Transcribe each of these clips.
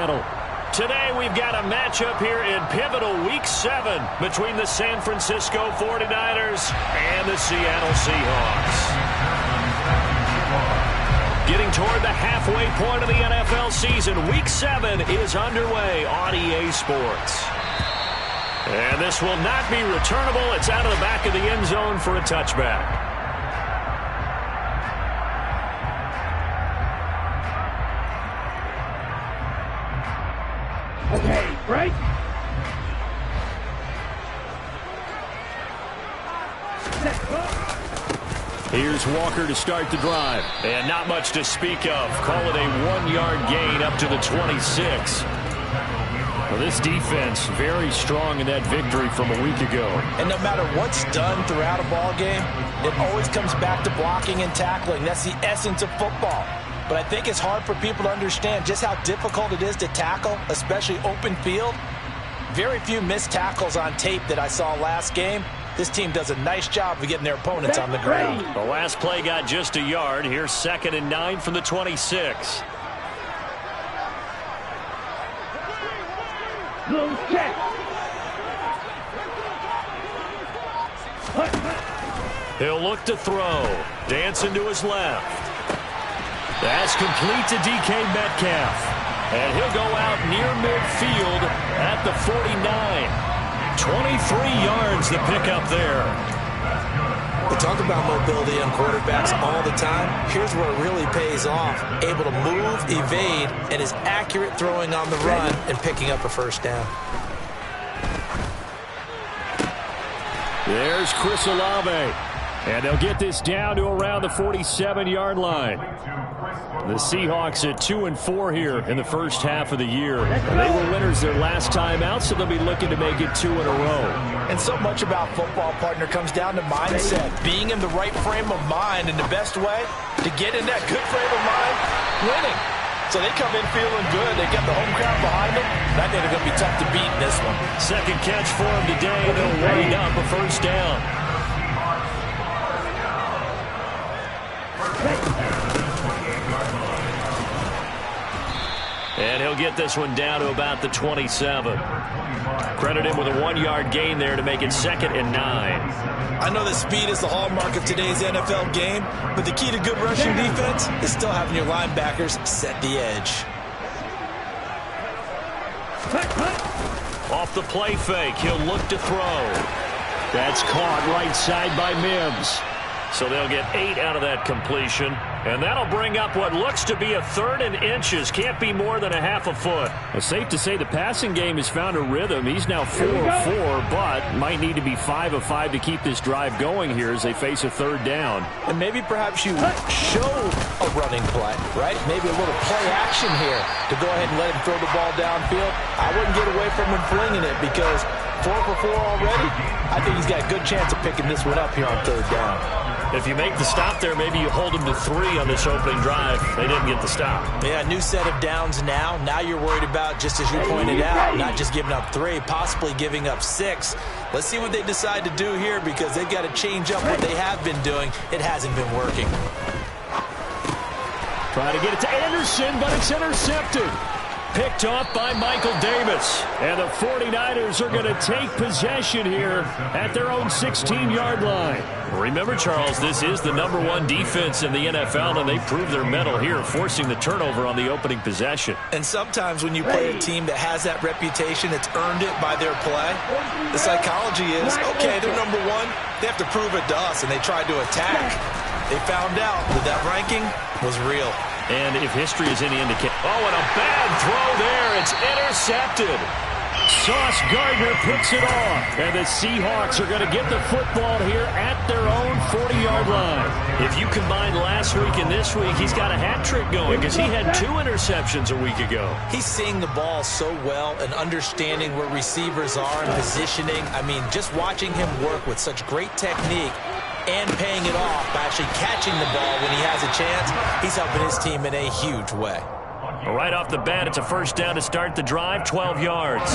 Seattle. Today we've got a matchup here in pivotal Week 7 between the San Francisco 49ers and the Seattle Seahawks. Getting toward the halfway point of the NFL season, Week 7 is underway on EA Sports. And this will not be returnable. It's out of the back of the end zone for a touchback. Okay, right? Here's Walker to start the drive. And not much to speak of. Call it a 1-yard gain up to the 26. Well, this defense very strong in that victory from a week ago. And no matter what's done throughout a ball game, it always comes back to blocking and tackling. That's the essence of football. But I think it's hard for people to understand just how difficult it is to tackle, especially open field. Very few missed tackles on tape that I saw last game. This team does a nice job of getting their opponents on the ground. The last play got just a yard. Here's 2nd and 9 from the 26. He'll look to throw. Dancing to his left. That's complete to DK Metcalf. And he'll go out near midfield at the 49. 23 yards to pick up there. We talk about mobility on quarterbacks all the time. Here's where it really pays off. Able to move, evade, and is accurate throwing on the run and picking up a first down. There's Chris Olave. And they'll get this down to around the 47-yard line. The Seahawks at 2-4 here in the first half of the year. They were winners their last time out, so they'll be looking to make it 2 in a row. And so much about football, partner, comes down to mindset. Being in the right frame of mind, and the best way to get in that good frame of mind, winning. So they come in feeling good. They got the home crowd behind them. And I think they're going to be tough to beat in this one. Second catch for him today, and they'll wind up a first down. And he'll get this one down to about the 27. Credit him with a 1-yard gain there to make it 2nd and 9. I know that speed is the hallmark of today's NFL game, but the key to good rushing defense is still having your linebackers set the edge. Off the play fake, he'll look to throw. That's caught right side by Mims. So they'll get 8 out of that completion. And that'll bring up what looks to be a 3rd and inches. Can't be more than a half a foot. Well, safe to say the passing game has found a rhythm. He's now 4 of 4, but might need to be 5 of 5 to keep this drive going here as they face a 3rd down. And maybe perhaps you show a running play, right? Maybe a little play action here to go ahead and let him throw the ball downfield. I wouldn't get away from him flinging it because 4 for 4 already. I think he's got a good chance of picking this one up here on 3rd down. If you make the stop there, maybe you hold them to 3 on this opening drive. They didn't get the stop. Yeah, new set of downs now. Now you're worried about, just as you pointed out, not just giving up 3, possibly giving up 6. Let's see what they decide to do here because they've got to change up what they have been doing. It hasn't been working. Trying to get it to Anderson, but it's intercepted. Picked off by Michael Davis. And the 49ers are going to take possession here at their own 16-yard line. Remember, Charles, this is the #1 defense in the NFL, and they proved their mettle here, forcing the turnover on the opening possession. And sometimes when you play a team that has that reputation, it's earned it by their play. The psychology is, okay, they're #1. They have to prove it to us, and they tried to attack. They found out that that ranking was real. And if history is any indication... Oh, and a bad throw there. It's intercepted. Sauce Gardner picks it off. And the Seahawks are going to get the football here at their own 40-yard line. If you combine last week and this week, he's got a hat trick going because he had 2 interceptions a week ago. He's seeing the ball so well and understanding where receivers are and positioning. I mean, just watching him work with such great technique and paying it off by actually catching the ball when he has a chance, he's helping his team in a huge way. Right off the bat, it's a first down to start the drive, 12 yards.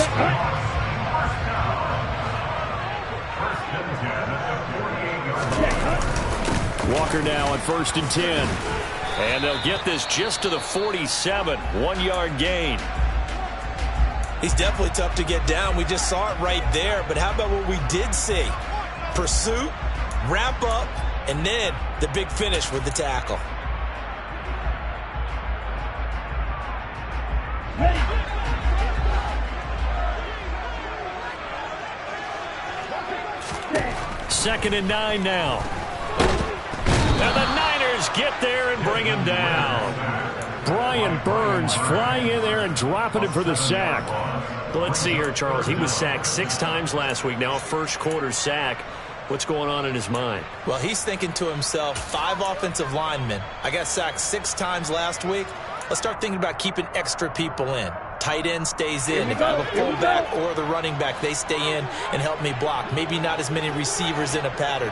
Walker now on 1st and 10. And they'll get this just to the 47, 1-yard gain. He's definitely tough to get down. We just saw it right there. But how about what we did see? Pursuit, wrap up, and then the big finish with the tackle. Second and 9 now. And the Niners get there and bring him down. Brian Burns flying in there and dropping him for the sack. But let's see here, Charles. He was sacked 6 times last week. Now a first quarter sack. What's going on in his mind? Well, he's thinking to himself, 5 offensive linemen. I got sacked 6 times last week. Let's start thinking about keeping extra people in. Tight end stays in. If I have a fullback or the running back, they stay in and help me block. Maybe not as many receivers in a pattern.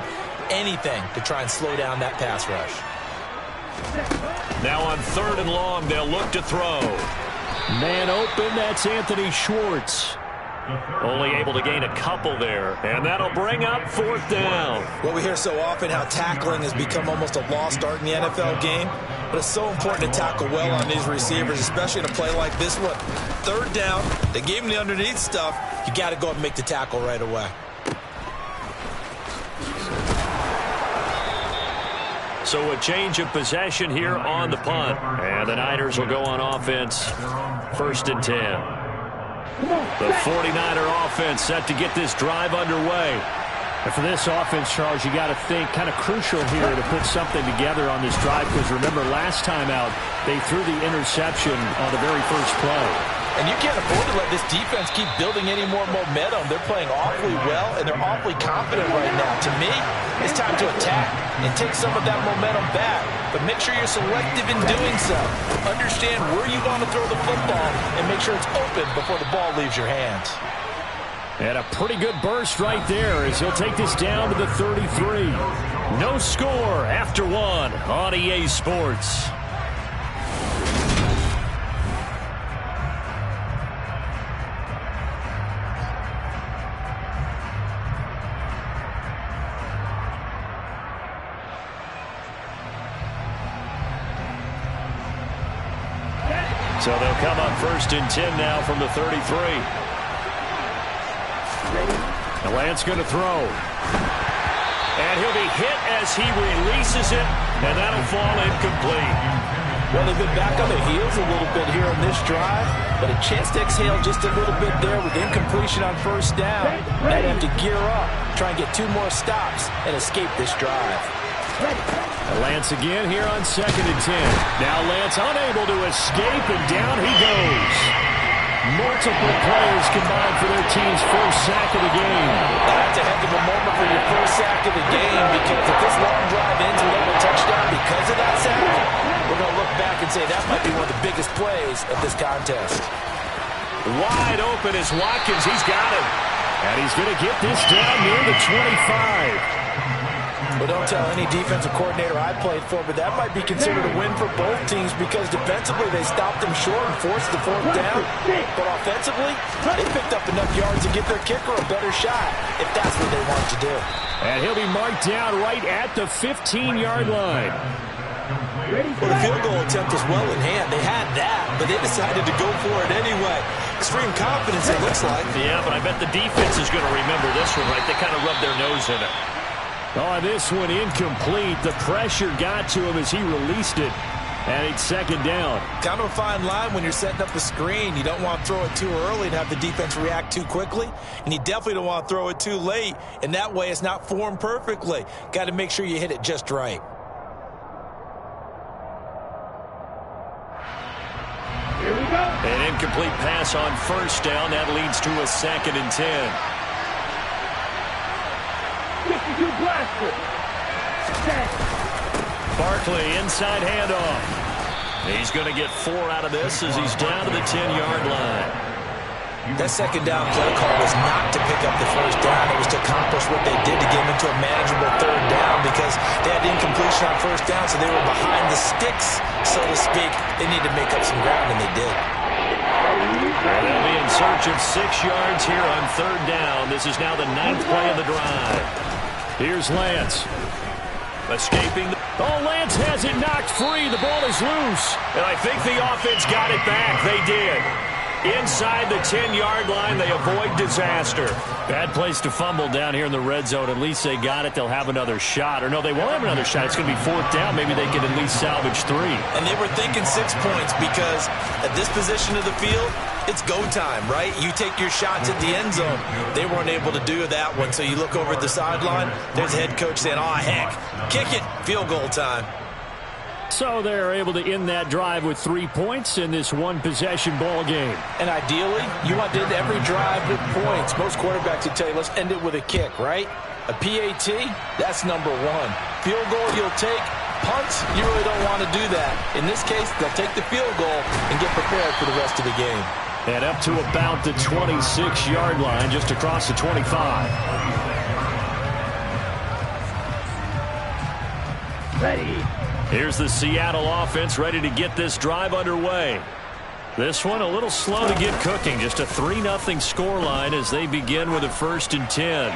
Anything to try and slow down that pass rush. Now on 3rd and long, they'll look to throw. Man open, that's Anthony Schwartz. Only able to gain a couple there, and that'll bring up 4th down. Well, we hear so often how tackling has become almost a lost art in the NFL game, but it's so important to tackle well on these receivers, especially in a play like this one. 3rd down, they gave him the underneath stuff. You got to go and make the tackle right away. So a change of possession here on the punt, and the Niners will go on offense. 1st and 10. The 49er offense set to get this drive underway. And for this offense, Charles, you got to think kind of crucial here to put something together on this drive, because remember last time out they threw the interception on the very first play. And you can't afford to let this defense keep building any more momentum. They're playing awfully well, and they're awfully confident right now. To me, it's time to attack and take some of that momentum back. But make sure you're selective in doing so. Understand where you want to throw the football and make sure it's open before the ball leaves your hands. And a pretty good burst right there as he'll take this down to the 33. No score after 1 on EA Sports. So they'll come up 1st and 10 now from the 33. The Lance going to throw. And he'll be hit as he releases it, and that'll fall incomplete. Well, they've been back on their heels a little bit here on this drive, but a chance to exhale just a little bit there with incompletion on 1st down. Now they have to gear up, try and get 2 more stops, and escape this drive. Lance again here on 2nd and 10. Now Lance unable to escape, and down he goes. Multiple players combined for their team's first sack of the game. That's a heck of a moment for your first sack of the game, because if this long drive ends without a touchdown because of that sack, we're going to look back and say that might be one of the biggest plays of this contest. Wide open is Watkins. He's got him. And he's going to get this down near the 25. Well, don't tell any defensive coordinator I played for, but that might be considered a win for both teams, because defensively they stopped them short and forced the 4th down. But offensively, they picked up enough yards to give their kicker a better shot, if that's what they want to do. And he'll be marked down right at the 15-yard line. Well, the field goal attempt was well in hand. They had that, but they decided to go for it anyway. Extreme confidence, it looks like. Yeah, but I bet the defense is going to remember this one, right? They kind of rubbed their nose in it. Oh, this one incomplete. The pressure got to him as he released it. And it's 2nd down. Kind of a fine line when you're setting up a screen. You don't want to throw it too early and have the defense react too quickly. And you definitely don't want to throw it too late. And that way it's not formed perfectly. Got to make sure you hit it just right. Here we go. An incomplete pass on 1st down. That leads to a 2nd and 10. Barkley inside handoff. He's going to get 4 out of this as he's down to the 10-yard line. That 2nd down play call was not to pick up the 1st down. It was to accomplish what they did to get them into a manageable 3rd down, because they had incompletion on 1st down, so they were behind the sticks, so to speak. They needed to make up some ground, and they did. Well, they'll be in search of 6 yards here on 3rd down. This is now the 9th play of the drive. Here's Lance. Escaping. Oh, Lance has it knocked free. The ball is loose. And I think the offense got it back. They did. Inside the 10-yard line, they avoid disaster. Bad place to fumble down here in the red zone. At least they got it. They'll have another shot. Or no, they won't have another shot. It's going to be 4th down. Maybe they can at least salvage 3. And they were thinking 6 points because at this position of the field, it's go time, right? You take your shots at the end zone. They weren't able to do that one. So you look over at the sideline, there's the head coach saying, oh, heck, kick it, field goal time. So they're able to end that drive with 3 points in this one-possession ball game. And ideally, you want to end every drive with points. Most quarterbacks would tell you, let's end it with a kick, right? A PAT, that's number 1. Field goal you'll take. Punts, you really don't want to do that. In this case, they'll take the field goal and get prepared for the rest of the game. And up to about the 26-yard line, just across the 25. Ready. Here's the Seattle offense ready to get this drive underway. This one a little slow to get cooking. Just a 3-0 scoreline as they begin with a 1st and 10.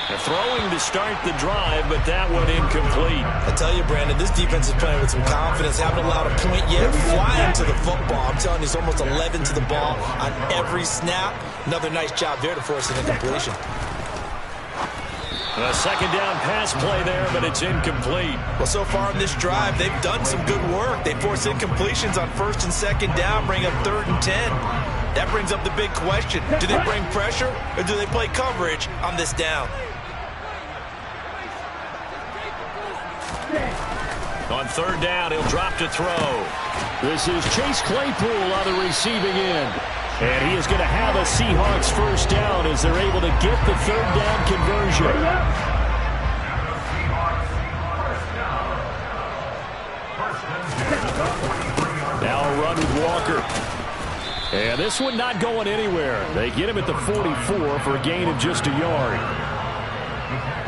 They're throwing to start the drive, but that one incomplete. I tell you, Brandon, this defense is playing with some confidence. Haven't allowed a point yet. Flying to the football. I'm telling you, it's almost 11 to the ball on every snap. Another nice job there to force an incompletion. A 2nd down pass play there, but it's incomplete. Well, so far in this drive, they've done some good work. They force incompletions on 1st and 2nd down, bring up 3rd and 10. That brings up the big question. Do they bring pressure or do they play coverage on this down? On 3rd down, he'll drop to throw. This is Chase Claypool on the receiving end. And he is going to have a Seahawks 1st down as they're able to get the 3rd down conversion. Now a run with Walker. And this one not going anywhere. They get him at the 44 for a gain of just a yard.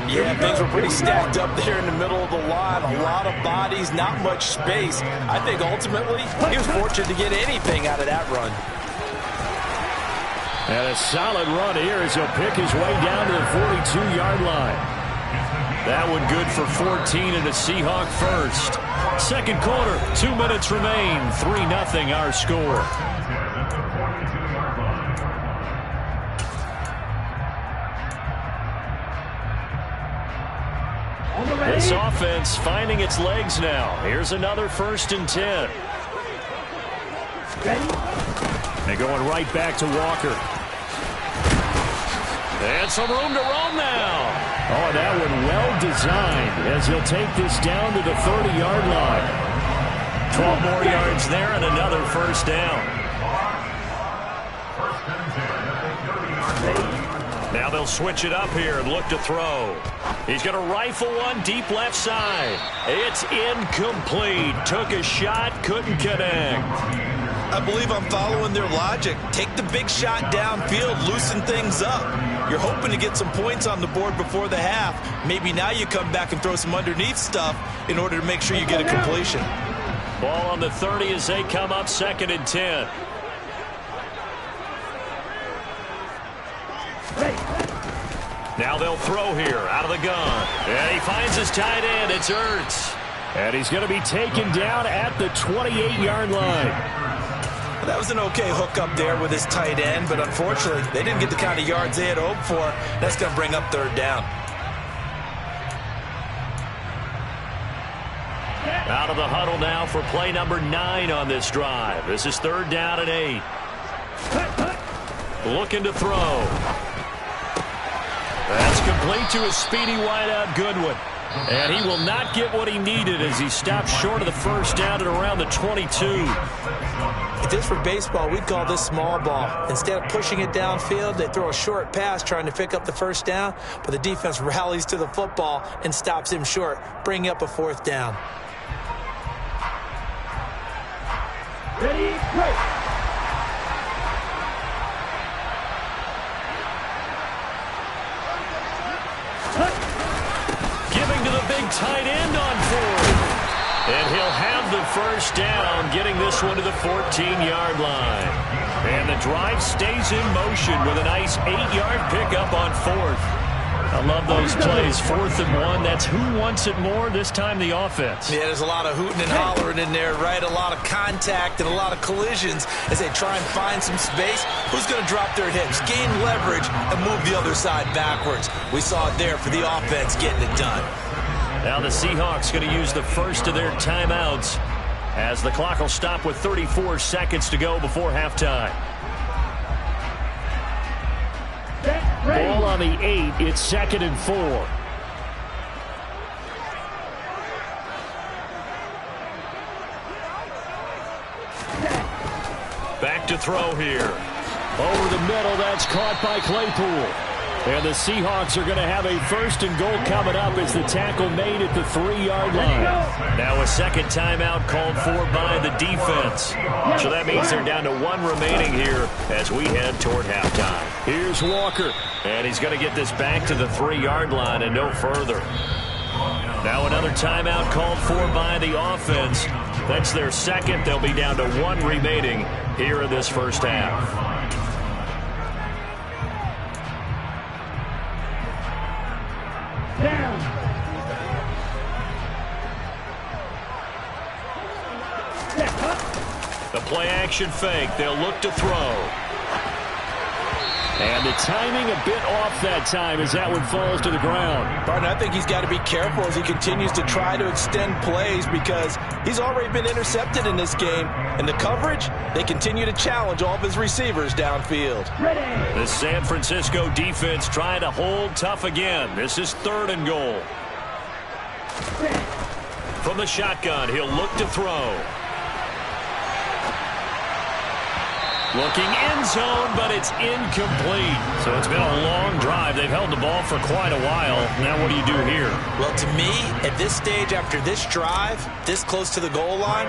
Yeah, things were pretty stacked up there in the middle of the line. A lot of bodies, not much space. I think ultimately he was fortunate to get anything out of that run. And a solid run here as he'll pick his way down to the 42-yard line. That one good for 14 and a Seahawk 1st. 2nd quarter, 2 minutes remain. 3-0 our score. This offense finding its legs now. Here's another 1st and 10. And going right back to Walker. And some room to roam now. Oh, that one well designed as he'll take this down to the 30-yard line. 12 more yards there and another 1st down. Now they'll switch it up here and look to throw. He's going to rifle one deep left side. It's incomplete. Took a shot, couldn't connect. I believe I'm following their logic. Take the big shot downfield, loosen things up. You're hoping to get some points on the board before the half. Maybe now you come back and throw some underneath stuff in order to make sure you get a completion. Ball on the 30 as they come up 2nd and 10. Now they'll throw here out of the gun. And he finds his tight end. It's Ertz. And he's going to be taken down at the 28-yard line. That was an okay hook up there with his tight end, but unfortunately, they didn't get the kind of yards they had hoped for. That's going to bring up 3rd down. Out of the huddle now for play number 9 on this drive. This is 3rd down and 8. Looking to throw. That's complete to a speedy wideout Goodwin. And he will not get what he needed as he stops short of the 1st down at around the 22. If this were baseball, we'd call this small ball. Instead of pushing it downfield, they throw a short pass trying to pick up the 1st down, but the defense rallies to the football and stops him short, bringing up a 4th down. Ready, go. Giving to the big tight end on 4th. And he'll have the 1st down, getting this one to the 14-yard line. And the drive stays in motion with a nice 8-yard pickup on 4th. I love those plays. 4th and 1. That's who wants it more, this time the offense. Yeah, there's a lot of hooting and hollering in there, right? A lot of contact and a lot of collisions as they try and find some space. Who's going to drop their hips, gain leverage, and move the other side backwards? We saw it there for the offense getting it done. Now the Seahawks going to use the first of their timeouts as the clock will stop with 34 seconds to go before halftime. Ball on the 8. It's 2nd and 4. Back to throw here. Over the middle, that's caught by Claypool. And the Seahawks are going to have a 1st and goal coming up as the tackle made at the 3-yard line. Now a second timeout called for by the defense. So that means they're down to 1 remaining here as we head toward halftime. Here's Walker. And he's going to get this back to the 3-yard line and no further. Now another timeout called for by the offense. That's their second. They'll be down to 1 remaining here in this first half. The play-action fake. They'll look to throw. And the timing a bit off that time as that one falls to the ground. Barton, I think he's got to be careful as he continues to try to extend plays because he's already been intercepted in this game. And the coverage, they continue to challenge all of his receivers downfield. The San Francisco defense trying to hold tough again. This is 3rd and goal. From the shotgun, he'll look to throw. Looking end zone, but it's incomplete. So it's been a long drive. They've held the ball for quite a while. Now what do you do here? Well, to me, at this stage, after this drive, this close to the goal line,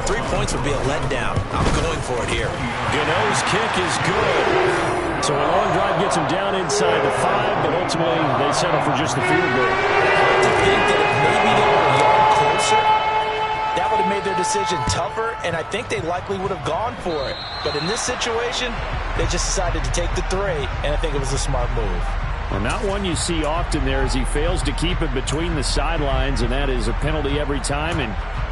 3 points would be a letdown. I'm going for it here. Gano's kick is good. So a long drive gets them down inside the 5, but ultimately they settle for just the field goal. To think that if maybe they were a yard closer, that would have made their decision tougher, and I think they likely would have gone for it. But in this situation, they just decided to take the 3, and I think it was a smart move. Well, not one you see often there as he fails to keep it between the sidelines, and that is a penalty every time, and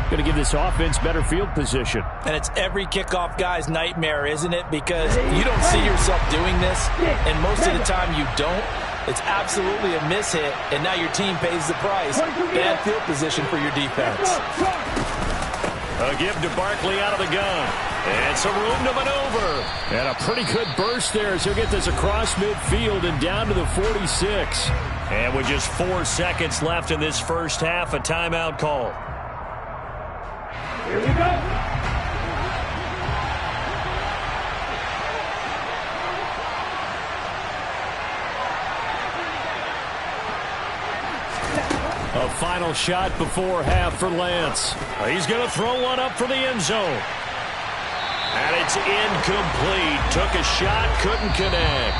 going to give this offense better field position. And it's every kickoff guy's nightmare, isn't it? Because you don't see yourself doing this, and most of the time you don't. It's absolutely a mishit, and now your team pays the price. Bad field position for your defense. A give to Barkley out of the gun. And some room to maneuver. And a pretty good burst there as he'll get this across midfield and down to the 46. And with just 4 seconds left in this first half, a timeout call. Here we go. A final shot before half for Lance. He's going to throw one up for the end zone. And it's incomplete. Took a shot, couldn't connect.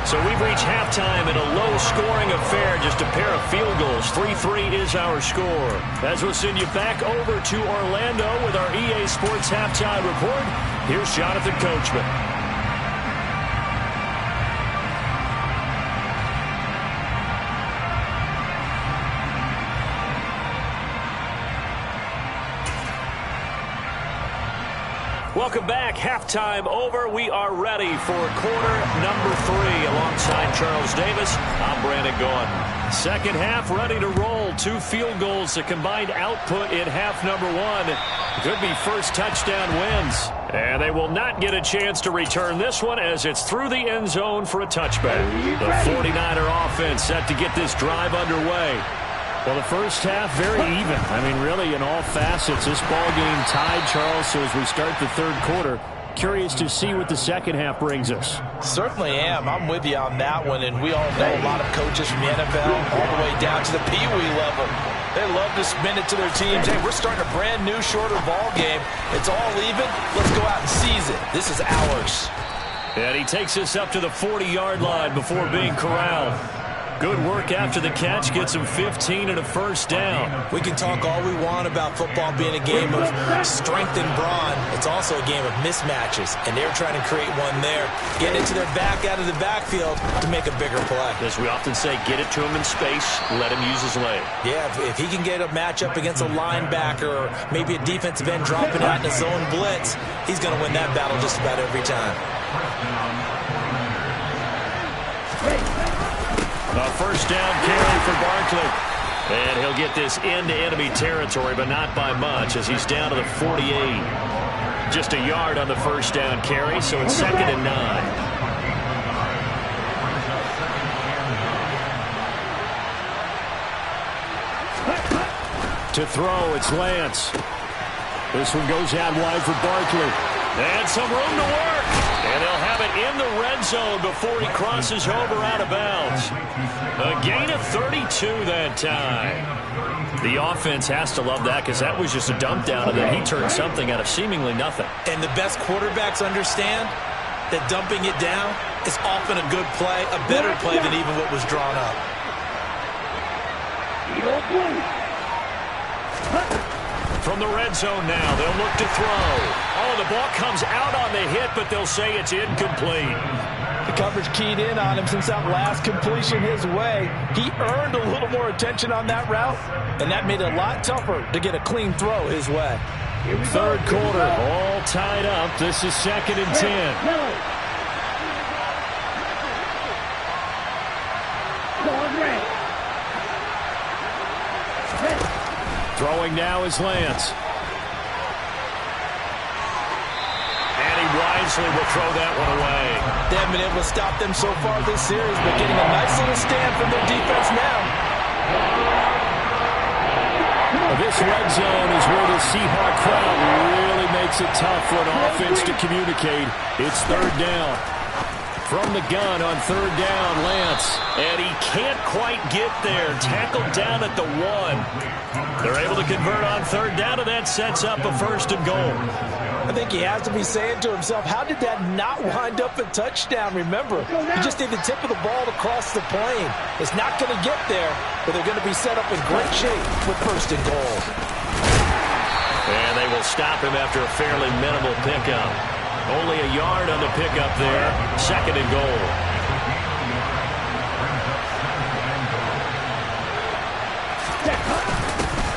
So we've reached halftime in a low-scoring affair, just a pair of field goals. 3-3 is our score. As we'll send you back over to Orlando with our EA Sports Halftime Report, here's Jonathan Coachman. Welcome back. Halftime over. We are ready for quarter number 3. Alongside Charles Davis, I'm Brandon Gaudin. Second half ready to roll. 2 field goals, the combined output in half number 1. Could be first touchdown wins. And they will not get a chance to return this one as it's through the end zone for a touchback. The 49er offense set to get this drive underway. Well, the first half, very even. I mean, really, in all facets, this ball game tied, Charles. So as we start the third quarter, curious to see what the second half brings us. Certainly am. I'm with you on that one. And we all know a lot of coaches from the NFL all the way down to the Pee-wee level. They love to spin it to their teams. Hey, we're starting a brand new, shorter ball game. It's all even. Let's go out and seize it. This is ours. And he takes us up to the 40-yard line before being corralled. Good work after the catch. Gets him 15 and a first down. We can talk all we want about football being a game of strength and brawn. It's also a game of mismatches, and they're trying to create one there. Getting it to their back out of the backfield to make a bigger play. As we often say, get it to him in space, let him use his leg. Yeah, if he can get a matchup against a linebacker or maybe a defensive end dropping out in a zone blitz, he's going to win that battle just about every time. A first down carry for Barkley. And he'll get this into enemy territory, but not by much, as he's down to the 48. Just a yard on the first down carry, so it's 2nd and 9. To throw, it's Lance. This one goes out wide for Barkley. And some room to work. And they'll have it in the red zone before he crosses over out of bounds. A gain of 32 that time. The offense has to love that because that was just a dump down, and then he turned something out of seemingly nothing. And the best quarterbacks understand that dumping it down is often a good play, a better play than even what was drawn up. From the red zone now, they'll look to throw. Oh, the ball comes out on the hit, but they'll say it's incomplete. The coverage keyed in on him since that last completion his way. He earned a little more attention on that route, and that made it a lot tougher to get a clean throw his way. Third quarter, all tied up. This is 2nd and 10. Throwing now is Lance. And he wisely will throw that one away. They haven't been able to stop them so far this series, but getting a nice little stand from their defense now. This red zone is where the Seahawk crowd really makes it tough for an offense to communicate. It's 3rd down. From the gun on 3rd down, Lance. And he can't quite get there. Tackled down at the 1. They're able to convert on 3rd down, and that sets up a 1st and goal. I think he has to be saying to himself, how did that not wind up a touchdown? Remember, you just need the tip of the ball to cross the plane. It's not going to get there, but they're going to be set up in great shape with 1st and goal. And they will stop him after a fairly minimal pickup. Only a yard on the pickup there. 2nd and goal.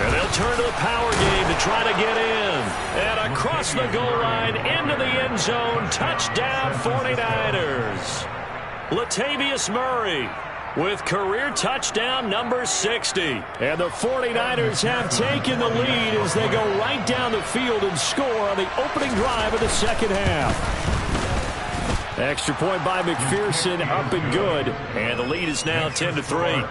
And they'll turn to the power game to try to get in. And across the goal line, into the end zone. Touchdown 49ers. Latavius Murray with career touchdown number 60. And the 49ers have taken the lead as they go right down the field and score on the opening drive of the 2nd half. Extra point by McPherson, up and good. And the lead is now 10-3.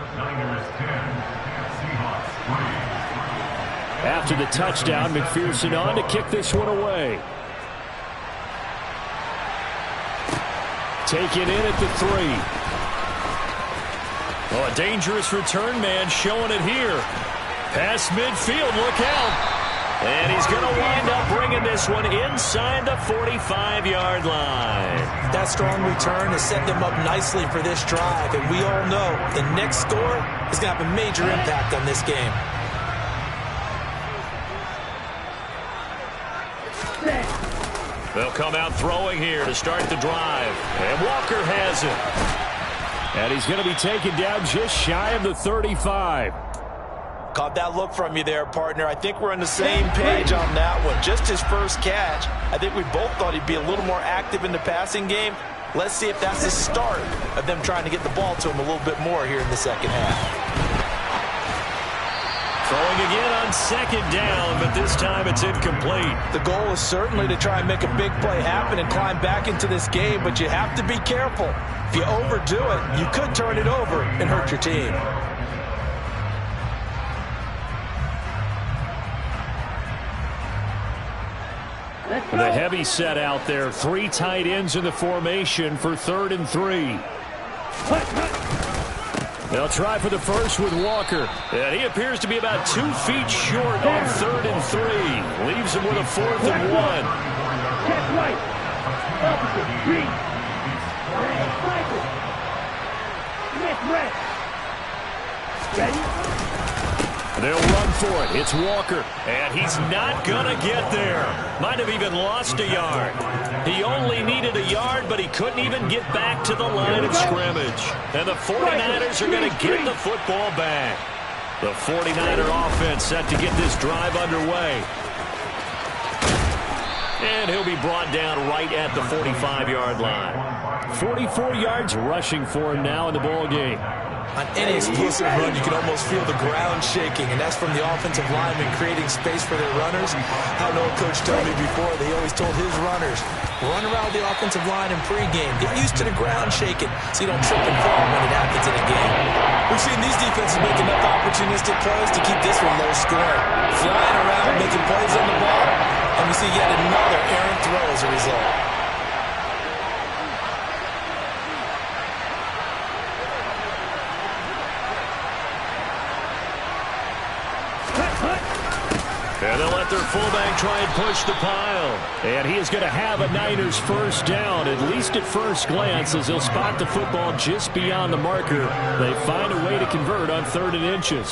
After the touchdown, McPherson on to kick this one away. Taken in at the 3. Oh, a dangerous return man showing it here. Past midfield, look out. And he's going to wind up bringing this one inside the 45-yard line. That strong return has set them up nicely for this drive, and we all know the next score is going to have a major impact on this game. They'll come out throwing here to start the drive. And Walker has it. And he's going to be taken down just shy of the 35. Caught that look from you there, partner. I think we're on the same page on that one. Just his first catch. I think we both thought he'd be a little more active in the passing game. Let's see if that's the start of them trying to get the ball to him a little bit more here in the 2nd half. Throwing again on 2nd down, but this time it's incomplete. The goal is certainly to try and make a big play happen and climb back into this game, but you have to be careful. If you overdo it, you could turn it over and hurt your team. The heavy set out there. 3 tight ends in the formation for 3rd and 3. They'll try for the first with Walker. And he appears to be about 2 feet short on 3rd and 3. Leaves him with a 4th and 1. Check right. Opposite. Green. Red. Michael. Smith red. They'll run for it. It's Walker. And he's not going to get there. Might have even lost a yard. He only needed a yard, but he couldn't even get back to the line of scrimmage. And the 49ers are going to get the football back. The 49er offense set to get this drive underway. And he'll be brought down right at the 45-yard line. 44 yards rushing for him now in the ball game. On any explosive run, you can almost feel the ground shaking, and that's from the offensive linemen creating space for their runners. I know a coach told me before, they always told his runners, run around the offensive line in pregame. Get used to the ground shaking so you don't trip and fall when it happens in a game. We've seen these defenses make enough opportunistic plays to keep this one low scoring. Flying around, making plays on the ball, and we see yet another errant throw as a result. And they'll let their fullback try and push the pile. And he is going to have a Niners first down, at least at first glance, as he'll spot the football just beyond the marker. They find a way to convert on 3rd and inches.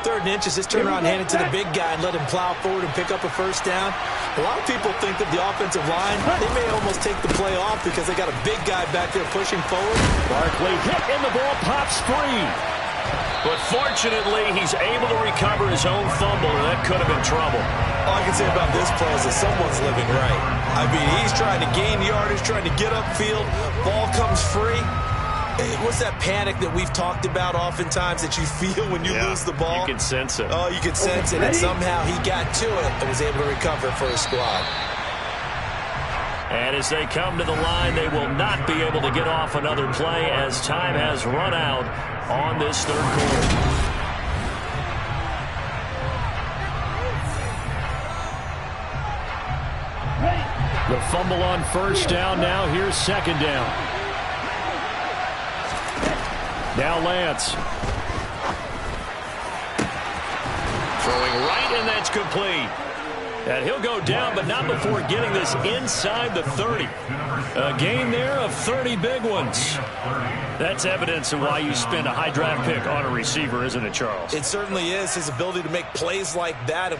3rd and inches, just turn around, hand it to the big guy, and let him plow forward and pick up a first down. A lot of people think that the offensive line, they may almost take the play off because they got a big guy back there pushing forward. Barkley hit, and the ball pops free. But fortunately, he's able to recover his own fumble, and that could have been trouble. All I can say about this play is that someone's living right. I mean, he's trying to gain yardage, trying to get upfield. Ball comes free. What's that panic that we've talked about oftentimes that you feel when you lose the ball? You can sense it. Oh, you can sense it. And somehow he got to it and was able to recover for his squad. And as they come to the line, they will not be able to get off another play as time has run out on this 3rd quarter. The fumble on first down. Now here's 2nd down. Now Lance. Throwing right, and that's complete. And he'll go down, but not before getting this inside the 30. A gain there of 30 big ones. That's evidence of why you spend a high draft pick on a receiver, isn't it, Charles? It certainly is. His ability to make plays like that.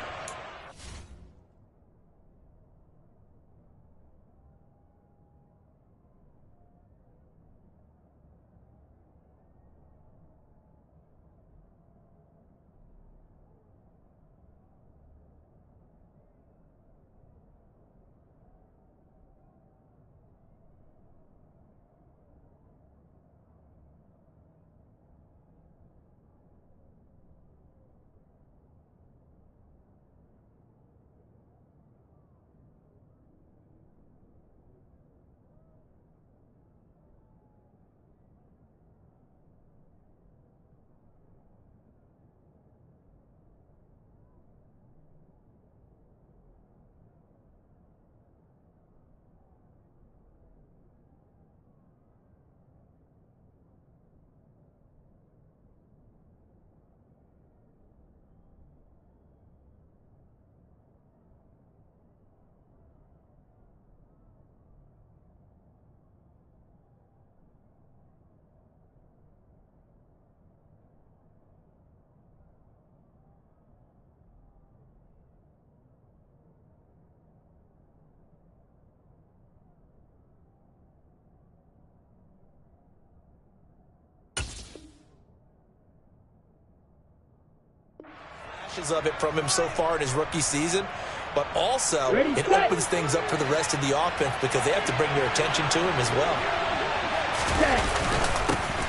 Of it from him so far in his rookie season, but also it opens things up for the rest of the offense because they have to bring their attention to him as well.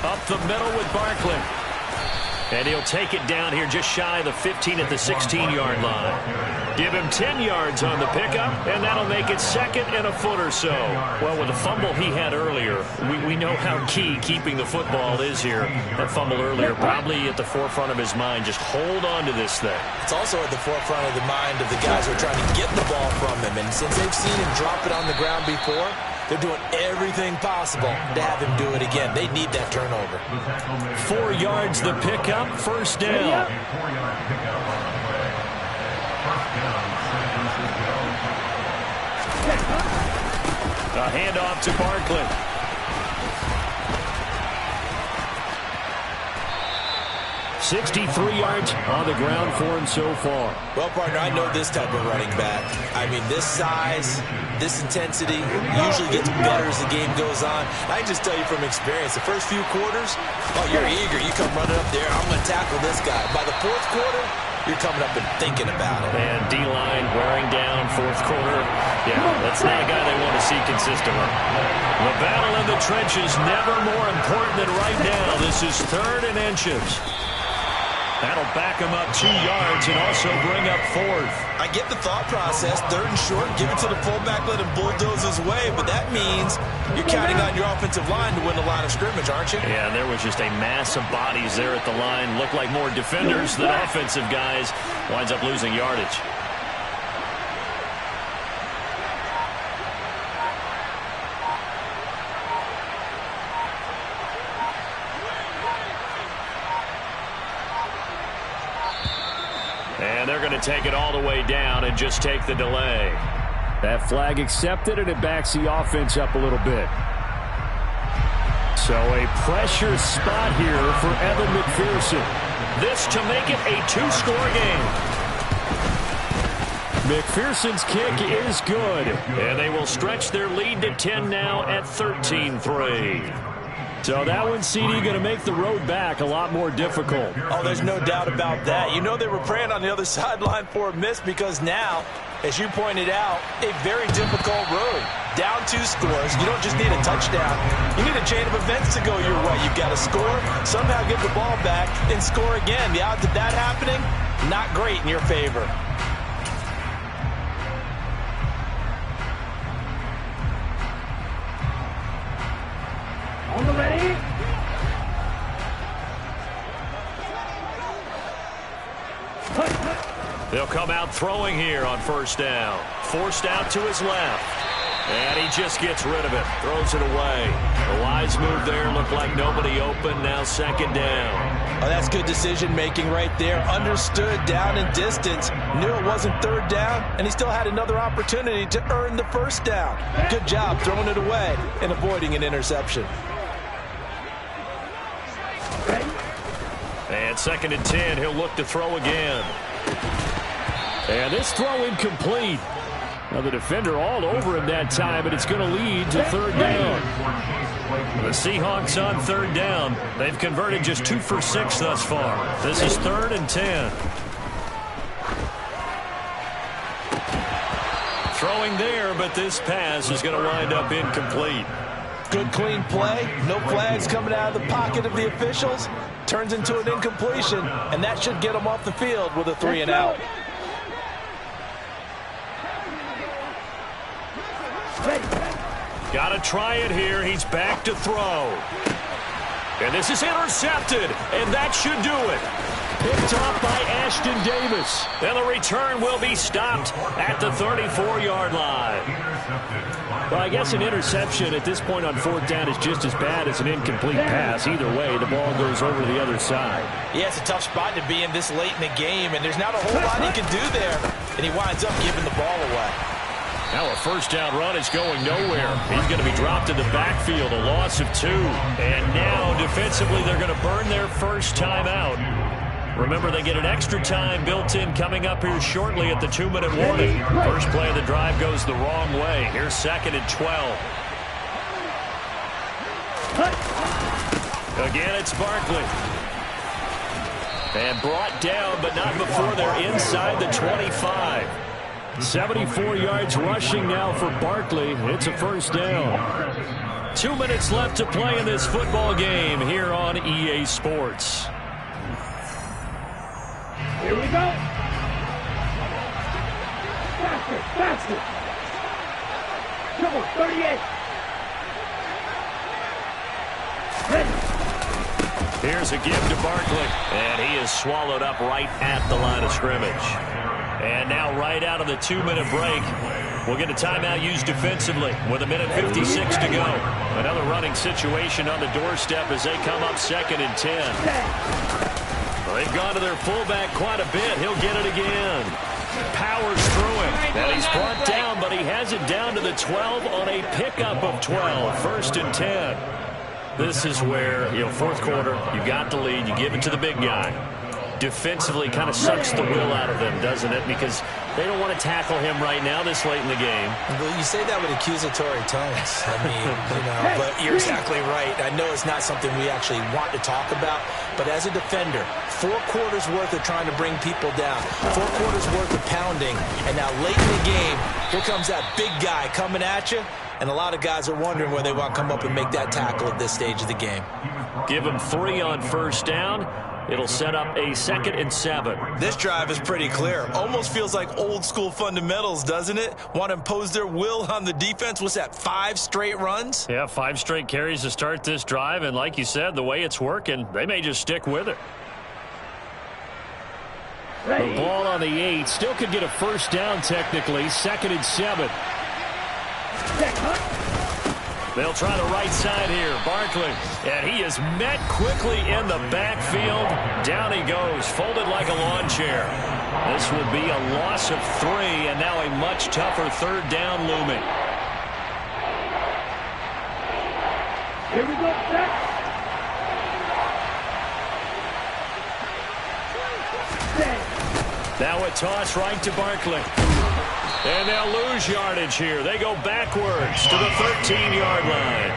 Up the middle with Barkley. And he'll take it down here just shy of the 15 at the 16-yard line. Give him 10 yards on the pickup, and that'll make it 2nd and a foot or so. Well, with the fumble he had earlier, we know how key keeping the football is here. That fumble earlier probably at the forefront of his mind. Just hold on to this thing. It's also at the forefront of the mind of the guys who are trying to get the ball from him. And since they've seen him drop it on the ground before, they're doing everything possible to have him do it again. They need that turnover. 4 yards the pickup, first down. A handoff to Barkley. 63 yards on the ground for him so far. Well, partner, I know this type of running back. I mean, this size, this intensity usually gets better as the game goes on. I can just tell you from experience, the first few quarters, oh, you're eager. You come running up there, I'm going to tackle this guy. By the fourth quarter, you're coming up and thinking about it. And D-line wearing down fourth quarter. Yeah, that's not a guy they want to see consistently. The battle in the trenches never more important than right now. This is 3rd and inches. That'll back him up 2 yards and also bring up 4th. I get the thought process. 3rd and short, give it to the fullback, let him bulldoze his way. But that means you're counting on your offensive line to win the line of scrimmage, aren't you? Yeah, and there was just a mass of bodies there at the line. Looked like more defenders than offensive guys. Winds up losing yardage. And they're going to take it all the way down and just take the delay. That flag accepted, and it backs the offense up a little bit. So a pressure spot here for Evan McPherson. This to make it a 2-score game. McPherson's kick is good. And they will stretch their lead to 10 now at 13-3. So that one, CD, going to make the road back a lot more difficult. Oh, there's no doubt about that. You know they were praying on the other sideline for a miss because now, as you pointed out, a very difficult road. Down 2 scores. You don't just need a touchdown. You need a chain of events to go your way. You've got to score, somehow get the ball back, and score again. The odds of that happening, not great in your favor. On the ready. They'll come out throwing here on 1st down. Forced out to his left. And he just gets rid of it. Throws it away. The wise move there. Looked like nobody open. Now 2nd down. Oh, that's good decision-making right there. Understood down and distance. Knew it wasn't 3rd down, and he still had another opportunity to earn the 1st down. Good job throwing it away and avoiding an interception. And 2nd and 10. He'll look to throw again. And this throw incomplete. Now the defender all over him that time, and it's going to lead to 3rd down. The Seahawks on 3rd down. They've converted just 2 for 6 thus far. This is 3rd and 10. Throwing there, but this pass is going to wind up incomplete. Good clean play. No flags coming out of the pocket of the officials. Turns into an incompletion, and that should get him off the field with a 3 and out. Got to try it here. He's back to throw. And this is intercepted, and that should do it. Picked off by Ashton Davis. And the return will be stopped at the 34-yard line. Well, I guess an interception at this point on 4th down is just as bad as an incomplete pass. Either way, the ball goes over the other side. Yeah, it's a tough spot to be in this late in the game, and there's not a whole lot he can do there. And he winds up giving the ball away. Now a 1st down run is going nowhere. He's going to be dropped in the backfield, a loss of 2. And now, defensively, they're going to burn their 1st time out. Remember, they get an extra time built in coming up here shortly at the 2-minute warning. First play of the drive goes the wrong way. Here's 2nd and 12. Again, it's Barkley. And brought down, but not before they're inside the 25. 74 yards rushing now for Barkley. It's a 1st down. 2 minutes left to play in this football game here on EA Sports. Here we go. Faster, faster. Come on, 38. Ready. Here's a give to Barkley. And he is swallowed up right at the line of scrimmage. And now right out of the 2-minute break, we'll get a timeout used defensively with 1:56 to go. Another running situation on the doorstep as they come up 2nd and 10. They've gone to their fullback quite a bit. He'll get it again. Powers through him. And he's brought down, but he has it down to the 12 on a pickup of 12. 1st and 10. This is where, 4th quarter, you got the lead. You give it to the big guy. defensively kind of sucks the will out of them, doesn't it? Because they don't want to tackle him right now this late in the game. Well, you say that with accusatory tones. I mean, but you're exactly right. I know it's not something we actually want to talk about, but as a defender, 4 quarters worth of trying to bring people down, 4 quarters worth of pounding, and now late in the game, here comes that big guy coming at you, and a lot of guys are wondering whether they want to come up and make that tackle at this stage of the game. Give him 3 on first down. It'll set up a 2nd and 7. This drive is pretty clear. Almost feels like old school fundamentals, doesn't it? Want to impose their will on the defense. What's that, 5 straight runs? Yeah, 5 straight carries to start this drive. And like you said, the way it's working, they may just stick with it. The ball on the 8. Still could get a first down technically. 2nd and 7. They'll try the right side here. Barkley. And he is met quickly in the backfield. Down he goes, folded like a lawn chair. This will be a loss of 3, and now a much tougher 3rd down looming. Here we go, set. Now a toss right to Barkley. And they'll lose yardage here. They go backwards to the 13-yard line.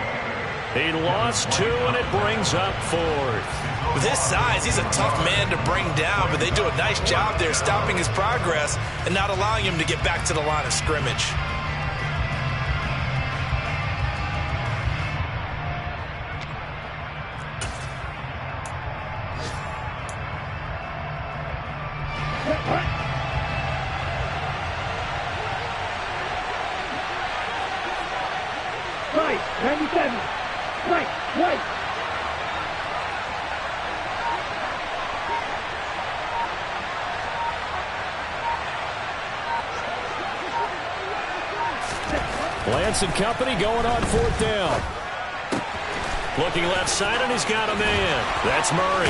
He lost 2, and it brings up 4th. With his size, he's a tough man to bring down, but they do a nice job there stopping his progress and not allowing him to get back to the line of scrimmage. Right, 97. Right, right. Lance and company going on 4th down. Looking left side, and he's got a man. That's Murray.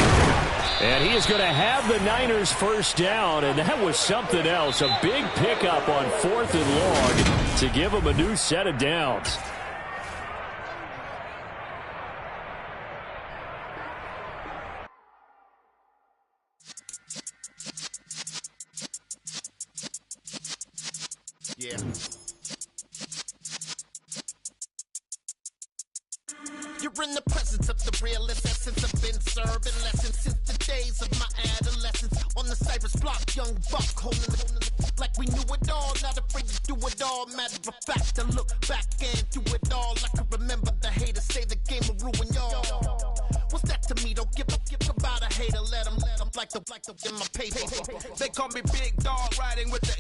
And he is going to have the Niners first down, and that was something else. A big pickup on 4th and long to give him a new set of downs. Yeah. You're in the presence of the realest essence. I've been serving lessons since the days of my adolescence. On the Cypress block, young buck holding it like we knew it all. Not afraid to do it all. Matter of fact, I look back and do it all. I can remember the haters say the game will ruin y'all. What's that to me? Don't give about a hater. Let them like the in my paper. They call me Big Dog, riding with the